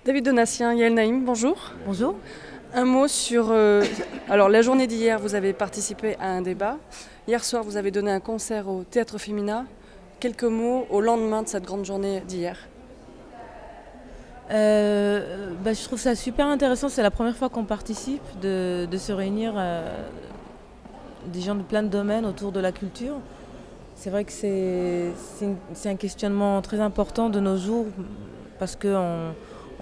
David Donatien, Yael Naïm, bonjour. Bonjour. Un mot sur alors la journée d'hier, vous avez participé à un débat. Hier soir, vous avez donné un concert au Théâtre Femina. Quelques mots au lendemain de cette grande journée d'hier. Je trouve ça super intéressant. C'est la première fois qu'on participe de se réunir des gens de plein de domaines autour de la culture. C'est vrai que c'est un questionnement très important de nos jours parce qu'on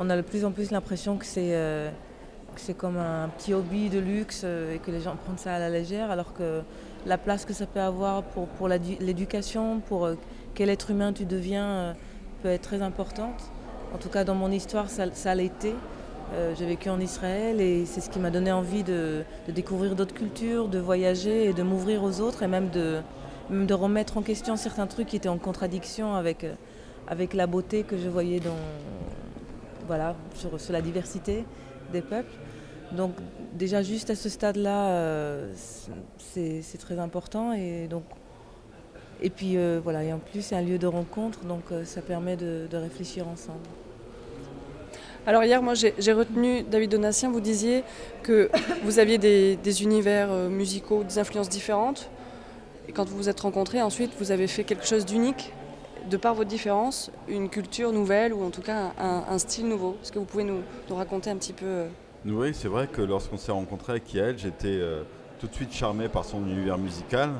a de plus en plus l'impression que c'est comme un petit hobby de luxe et que les gens prennent ça à la légère, alors que la place que ça peut avoir pour l'éducation, pour quel être humain tu deviens, peut être très importante. En tout cas, dans mon histoire, ça l'a été. J'ai vécu en Israël et c'est ce qui m'a donné envie de découvrir d'autres cultures, de voyager et de m'ouvrir aux autres et même de remettre en question certains trucs qui étaient en contradiction avec la beauté que je voyais sur la diversité des peuples. Donc déjà juste à ce stade-là, c'est très important et puis et en plus c'est un lieu de rencontre, donc ça permet de réfléchir ensemble. Alors hier, moi j'ai retenu, David Donatien, vous disiez que vous aviez des univers musicaux, des influences différentes. Et quand vous vous êtes rencontrés, ensuite vous avez fait quelque chose d'unique, de par votre différence, une culture nouvelle ou en tout cas un style nouveau. Est-ce que vous pouvez nous raconter un petit peu Oui, c'est vrai que lorsqu'on s'est rencontré avec Yael, j'étais tout de suite charmé par son univers musical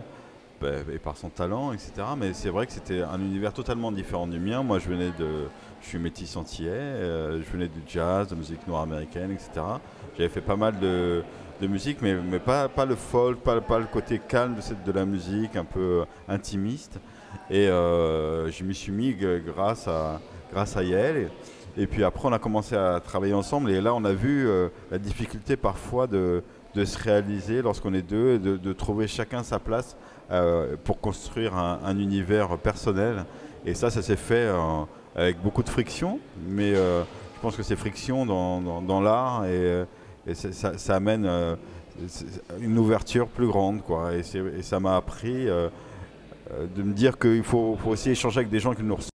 et par son talent, etc. Mais c'est vrai que c'était un univers totalement différent du mien. Moi, je suis métis antillais, je venais du jazz, de musique noire américaine, etc. J'avais fait pas mal de musique, mais pas le folk, pas le côté calme de la musique, un peu intimiste. Et je m'y suis mis grâce à Yael. Et puis après, on a commencé à travailler ensemble. Et là, on a vu la difficulté parfois de se réaliser lorsqu'on est deux, et de trouver chacun sa place pour construire un univers personnel. Et ça s'est fait avec beaucoup de friction. Mais je pense que ces frictions dans l'art et ça amène une ouverture plus grande, quoi. Et ça m'a appris de me dire qu'il faut aussi échanger avec des gens qui nous ressemblent.